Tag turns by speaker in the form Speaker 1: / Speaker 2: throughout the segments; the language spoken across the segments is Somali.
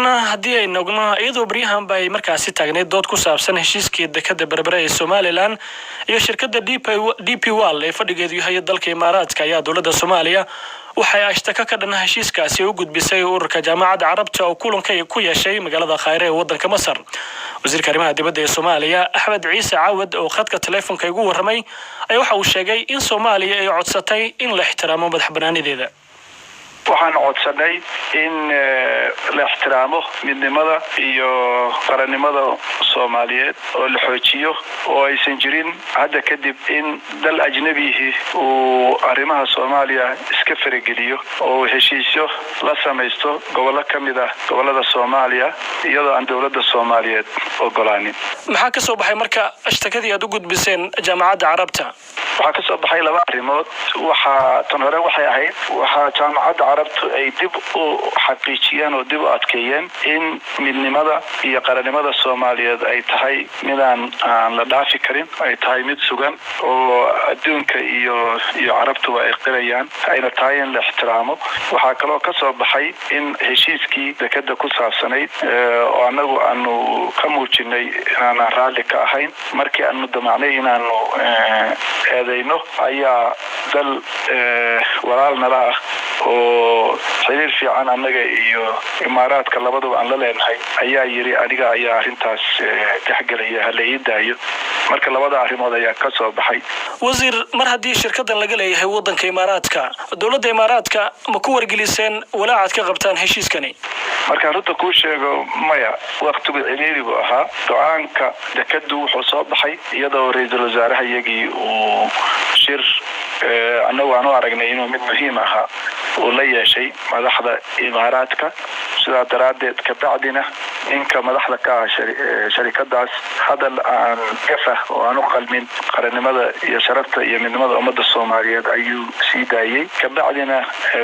Speaker 1: haddii ay noqono iyadoo bariyahan bay markaasi taagneed dood ku saabsan heshiiskii dekada berbera ee Somaliland iyo shirkadda DP World ee fadhigeedu yahay dalka Imaaraadka ayaa dowladda Soomaaliya waxay ashtaka ka dhan heshiiskaasi u gudbisay ururka jaamacadda Carabta oo kulanka ku yeeshay magaalada Khayre ee waddanka Masar. wasiirka arrimaha dibadda ee Soomaaliya Axmed Ciise Caawad oo khadka telefoonka ugu warramay ayaa waxa uu sheegay in Soomaaliya ay codsatay in la ixtiraamo madaxbannaanideeda.
Speaker 2: waxaan codsanay in la ixtiraamo midnimada iyo qarannimada Soomaaliyeed oo la xoojiyo oo aysan jirin hadda kadib in dal ajnabihi uu arrimaha Soomaaliya iska farageliyo oo heshiisyo la samaysto gobollo kamid ah gobollada Soomaaliya iyadoo aan dawladda Soomaaliyeed ogolaanin.
Speaker 1: maxaa ka soo baxay marka ashtakadii aad u gudbiseen jaamacadda Carabta?
Speaker 2: waxaa ka soo baxay laba arrimood. waxaa tan hore waxay ahayd jaamacadda Carabtu ay dib u xaqiijiyeen oo dib u adkeeyeen in midnimada iyo qarannimada Soomaaliyeed ay tahay mid aan la dhaafi karin, ay tahay mid sugan oo adduunka iyo Carabtu ay qirayaan ayna tahay in la ixtiraamo. waxaa kaloo ka soo baxay in heshiiskii dekada ku saabsanayd oo anagu aanu ka muujinay inaan raalli ka ahayn markii aanu damacnay inaanu eedayno ayaa dal walaal nala ah oo xiriir fiican anaga iyo Imaaraadka labaduba aan la leenahay ayaa yiri aniga ayaa arintaas taxgalaya haleeyadaayo. marka labada arrimood ayaa ka soo baxay.
Speaker 1: wasiir, mar haddii shirkadan laga leeyahay waddanka Imaaraadka, dawladda Imaaraadka ma ku wargeliseen walaacaad ka qabtaan heshiiskani?
Speaker 2: marka runta ku sheego maya, waqtigu ciriirigu ahaa. go'aanka dekadu wuxuu soo baxay iyadoo ra'iisul wasaaraha iyagii uu shir anagu aanu aragnay inuu mid muhiim ahaa oo la yeeshay madaxda Imaaraadka. sidaa daraadeed ka bacdina inka madaxda ka sharikadaas hadal aan gafa oo aan u qalmin qarannimada iyo sharafta iyo midnimada ummadda Soomaaliyeed ayuu sii daayay. ka bacdina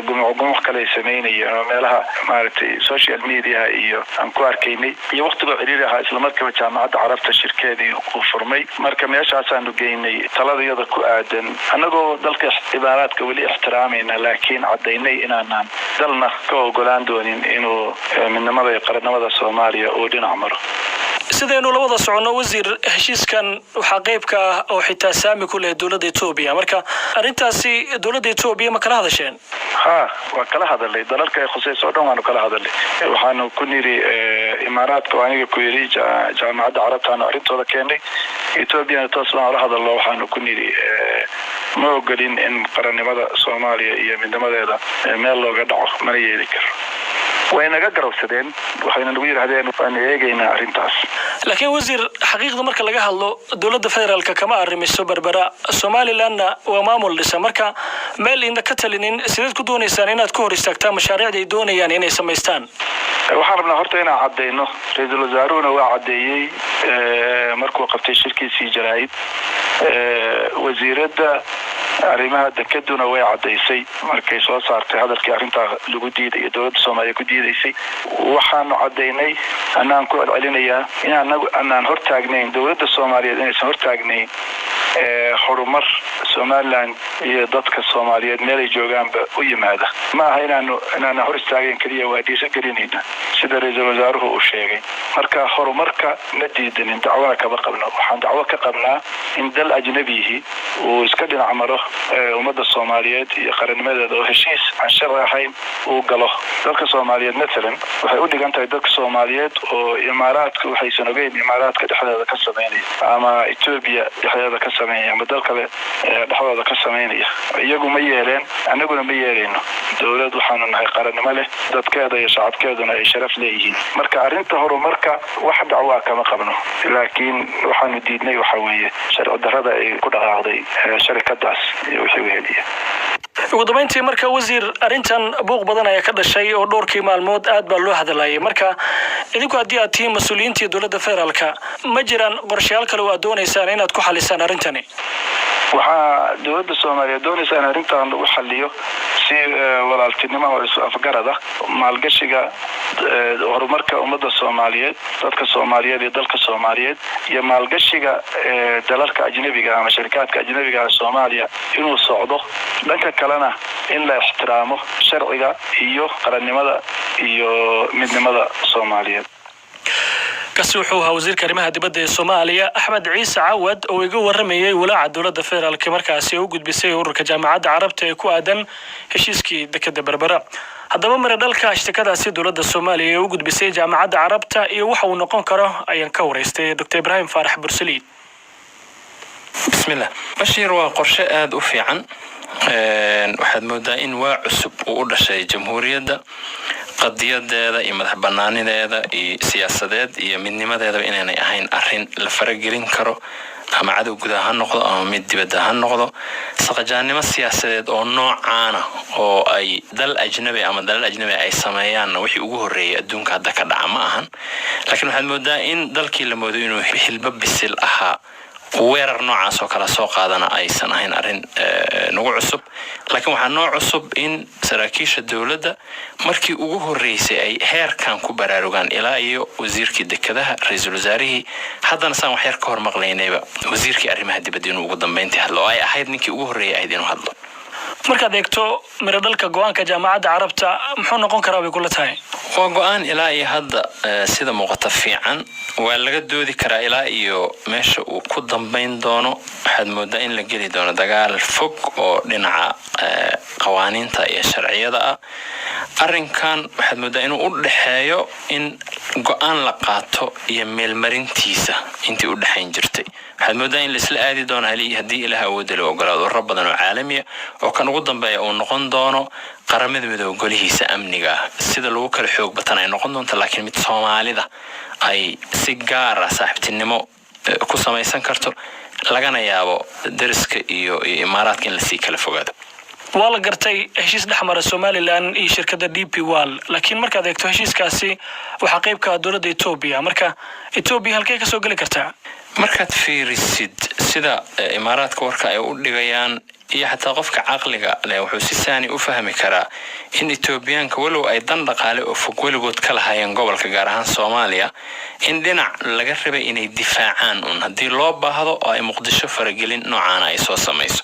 Speaker 2: gumco kale sameynayeen oo meelaha maaragtay social media iyo aan ku arkaynay iyo waqtiga ciriiri ahaa isla markiiba jaamacadda Carabta shirkeedii uu furmay. marka meeshaas aanu geynay taladayada ku aadan anagoo dalka Imaaraadka wali ixtiraamayna laakiin cadaynay inaanan dalna ka ogolaan doonin inuu midnimada iyo qarannimada Soomaaliya oo dhinac maro.
Speaker 1: sidaynu la wada socono wasiir, heshiiskan waxaa qayb ka ah oo xitaa saami ku leh dowladda Itoobiya. marka arintaasi dowladda Itoobiya ma kala hadasheen?
Speaker 2: waa kala hadalay. dalalka ay khusayso dhan waanu kala hadalay. waxaanu ku niri Imaaraadka oo aniga ku yiri jaamacadda Carabta aanu arintooda keenay. Itoobiya toos baan la hadalno. waxaanu ku niri ma ogolin in qarannimada Soomaaliya iyo midnimadeeda meel looga dhaco mana yeeli karo. waynaga garowsadeen waxayna lagu yiraahdeen waan eegaynaa arintaas.
Speaker 1: laakiin wasiir, xaqiiqda marka laga hadlo dowladda federaalka kama arrimiso Berbera, Somalilandna waa maamul dhisa. marka meel inda ka talinin sideed ku doonaysaan inaad ku hor istaagtaan mashaariicda ay doonayaan inay samaystaan?
Speaker 2: waxaan rabnaa horta inaan cadeyno. ra'iisul wasaaruhuna waa cadeeyay markuu qabtay shirkiisii jaraa'id. wasiiradda arrimaha dekaduna way cadeysay markay soo saartay hadalkii arinta lagu diiday iyo dowladda Soomaaliya ku diidaysay. waxaanu cadeynay anaan ku celinayaa inaan hortaagnayn dowladda Soomaaliyeed inaysan hortaagnayn horumar Somaliland iyo dadka Soomaaliyeed meel ay joogaanba u yimaada. ma aha inaan hor istaageen kaliya waa dhiirigelinayna sida ra'iisul wasaaruhu uu sheegay. marka horumarka ma diidanin, dacwana kama qabno. waxaan dacwo ka qabnaa in dal ajnabihi uu iska dhinac maro ummadda Soomaaliyeed iyo qarannimadeeda oo heshiis aan sharci ahayn uu galo. dalka Soomaaliyeed مثلا waxay u dhigan tahay dadka Soomaaliyeed oo Imaaraadka waxaysan ogeyn Imaaraadka dhexdeeda ka sameynaya ama Itoobiya dhexdeeda ka sameynaya ama dal kale dhexdooda ka sameynaya. iyagu ma yeeleen, anaguna ma yeeleyno. dawlad waxaanu nahay qarannimo leh, dadkeeda iyo shacabkeeduna ay sharaf leeyihiin. marka arinta horumarka wax dacwo kama qabno, laakiin waxaanu diidnay waxa weeye sharci darrada ay ku dhaqaaqday sharikadaas iyo wixii weeliya.
Speaker 1: ugu dambeyntii marka wasiir, arintan buuq badan ayaa ka dhashay oo dhowrkii maalmood aad baa loo hadlayay. marka idinku haddii aad tihiin mas'uuliyiintii dowladda federaalka, ma jiraan qorshayaal kale oo aad doonaysaan inaad ku xalisaan arintani?
Speaker 2: waxaa dowladda Soomaaliya doonaysa in arintan lagu xalliyo si walaaltinimo oo isu afgarada maalgashiga horumarka ummadda Soomaaliyeed, dadka Soomaaliyeed iyo dalka Soomaaliyeed iyo maalgashiga dalalka ajnabiga ama shirkadka ajnabiga ee Soomaaliya inuu socdo. dhanka kalena in la ixtiraamo sharciga iyo qarannimada iyo midnimada Soomaaliyeed.
Speaker 1: kaasi wuxuu ahaa wasiirka arrimaha dibadda ee Soomaaliya Axmed Ciise Cawad oo iga waramayay walaaca dowladda federaalka markaasi u gudbisay ururka jaamacadda carabta ee ku aadan heshiiskii dekada Berbera. haddaba maradhalka ashtakadaasi dowladda Soomaaliya ee u gudbisay jaamacadda carabta iyo waxa uu noqon karo ayaan ka wareystay Dr. Ibrahim Faarax Bursaliid.
Speaker 3: bismillah Bashir waa qorshe aad u fiican waxaad moodaa in waa cusub uu u dhashay jamhuuriyadda qadiyadeeda iyo madax banaanideeda iyo siyaasadeed iyo midnimadeeda inaanay ahayn arrin la faragelin karo ama cadow gudaha ha noqdo ama mid dibadda ha noqdo saqajaannimo siyaasadeed oo noocaana oo ay dal ajnabi ama dalal ajnabi ay sameeyaan wixii ugu horeeyay adduunka hadda ka dhaca ma ahan laakiin waxaad moodaa in dalkii la moodo inuu hilba bisil ahaa weerar noocaas oo kala soo qaadana aysan ahayn arrin nagu cusub laakiin waxaa noo cusub in saraakiisha dawladda markii ugu horeysay ay heerkan ku baraarugaan ilaa iyo wasiirkii dekadaha ra'iisul wasaarihii haddana saan wax yar ka hor maqlaynayba wasiirkii arrimaha dibadda inuu ugu dambeyntii hadlo oo ay ahayd ninkii ugu horeeyay ahayd inuu hadlo
Speaker 1: markaad eegto miradhalka go'aanka jaamacadda carabta muxuu noqon karaa bay kula tahay
Speaker 3: waa go'aan ilaa iyo hadda sida muuqata fiican waa laga doodi karaa ilaa iyo meesha uu ku dambeyn doono waxaad moodaa in la geli doono dagaal fog oo dhinaca qawaaniinta iyo sharciyada ah arrinkan waxaad moodaa inuu u dhaxeeyo in go'aan la qaato iyo meelmarintiisa intii u dhaxayn jirtay waxaad moodaa in la isla aadi doono haddii ilaah awoodda loo ogolaado ururo badan oo caalamiya oo kan ugu dambeeya uu noqon doono qaramada midooba golihiisa amniga sida lagu kala xoog batan ay noqon doonto laakiin mid Soomaalida ay si gaar ah saaxiibtinimo ku samaysan karto lagana yaabo dariska iyo imaaraadka in la sii kala fogaado
Speaker 1: waa la gartay heshiis dhexmara Somaliland iyo shirkadda DP World laakiin markaad eegto heshiiskaasi waxa qayb ka ah dowladda Itoobiya marka Itoobiya halkee ka soo gali kartaa
Speaker 3: markaad fiirisid sida imaaraadka warka ay u dhigayaan iyo xataa qofka caqliga leh wuxuu si saani u fahmi karaa in Itoobiyaanka walow ay dan dhaqaale oo fog weligood ka lahaayeen gobolka gaar ahaan Soomaaliya in dhinac laga rabay inay difaacaan haddii loo baahdo oo ay Muqdisho faragelin noocaan ay soo samayso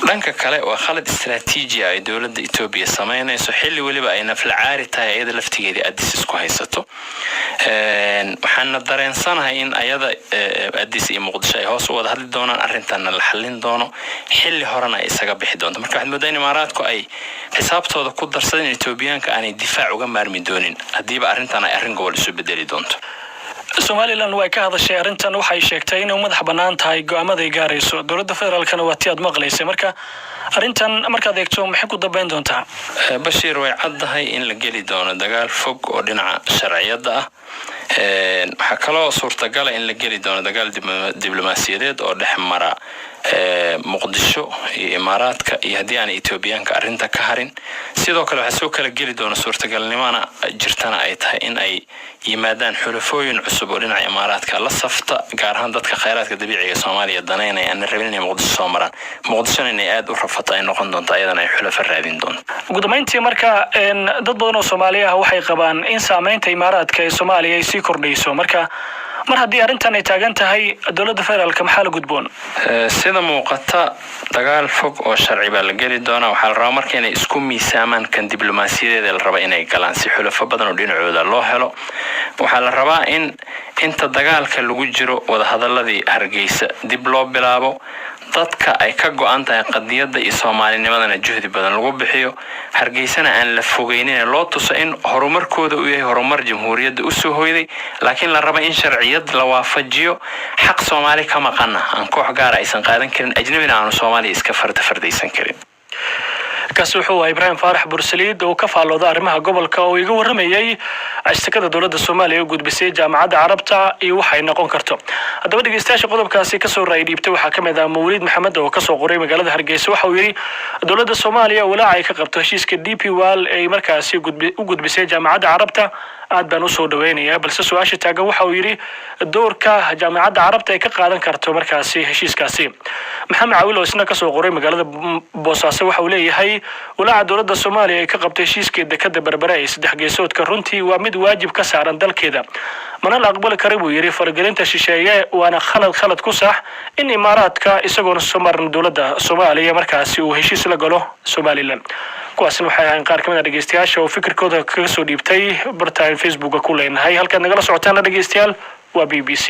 Speaker 3: dhanka kale waa khalad istiraatiiji ah ay dawladda Itoobiya sameynayso xilli waliba ay nafla caari tahay iyada laftigeedii Addis isku haysato waxaan dareensanahay in ayada Addis iyo Muqdisho ay hoos u wada hadli doonaan arrintan la xallin doono xilli horena ay isaga bixi doonto marka waxaad moodaa in imaaraadku ay xisaabtooda ku darsadeen Itoobiyaanka aanay difaac uga maarmi doonin hadiiba arrintan ay arrin gobol isu bedeli doonto
Speaker 1: Somaliland way ka hadashay arrintan waxay sheegtay inay madax banaan tahay go'aamada ay gaarayso dowladda federaalkana waa tii aad maqlaysay marka arrintan markaad eegto maxay ku dambeyn doontaa
Speaker 3: Bashir way caddahay in la geli doono dagaal fog oo dhinaca sharciyada ah waxa kaloo suurtagal ah in la geli doono dagaal diblomaasiyadeed oo dhex mara Muqdisho iyo imaaraadka iyo haddii aan Itoobiyaanka arrinta ka harin sidoo kale waxa soo kala geli doona suurtagalnimana jirtana ay tahay in ay yimaadaan xulafooyin cusub oo dhinaca imaaraadka la safta gaar ahaan dadka khayraadka dabiiciga Soomaaliya danaynaya aan rabin inay Muqdisho soo maraan Muqdisho inay aad u rafato ay noqon doonto ayadana ay xulafo raadin doonto
Speaker 1: ugu dambeyntii marka dad badan oo Soomaaliya ah waxay qabaan in saameynta imaaraadka ee Soomaaliya ay sii kordhayso marka mar haddii arrintan ay taagan tahay dowladda federaalka maxaa la gudboon
Speaker 3: sida muuqata dagaal fog oo sharci baa la geli doona waxa la rabaa marka inay isku miisaamaan kan diblomaasiyadeed la raba inay galaan si xulafo badan oo dhinacooda loo helo waxa la rabaa in inta dagaalka lagu jiro wada hadaladii Hargeysa dib loo bilaabo dadka ay ka go'an tahay qadiyada iyo Soomaalinimadana juhdi badan lagu bixiyo Hargeysana aan la fogeynin loo tuso in horumarkooda uu yahay horumar jamhuuriyadda u soo hoyday laakiin la raba in sharciyad la waafajiyo xaq Soomaali ka maqan aan koox gaar aysan qaadan karin ajnabina aan Soomaali iska fardaysan karin
Speaker 1: kaasi wuxuu Ibrahim Faarax Bursaliid oo ka faalooda arrimaha gobolka oo iga waramayay ashtakada dowladda Soomaaliya u gudbisay jaamacadda carabta iyo waxa ay noqon karto haddaba dhageystayaasha qodobkaasi ka soo raay dhiibtay waxa kamid ah Mawlid Maxamed oo ka soo qoray magaalada Hargeysa waxa uu yiri dowladda Soomaaliya walaac ay ka qabto heshiiska DP World ay markaasi u gudbisay jaamacadda carabta aad baan u soo dhaweynaya balse su'aasha taagan waxa uu yiri doorka jaamacadda carabta ay ka qaadan karto markaasi heshiiskaasi maxamed caawil oo isna ka soo qoray magaalada Boosaaso waxa uu leeyahay walaaca dowladda Soomaaliya ay ka qabtay heshiiska dekada Berbera ee saddex geesoodka runtii waa mid waajib ka saaran dalkeeda mana la aqbali karo buu yiri faragelinta shisheeye waana khalad ku sax in imaaraadka isagoo soo marin dowladda Soomaaliya markaasi uu heshiis la galo Somaliland kuwaasina waxay ahayn qaar ka mid ah dhegeystayaasha oo fikirkooda kaga soo dhiibtay bartaan facebooka ku leenahay halkaad nagala socotaana dhegeystayaal waa BBC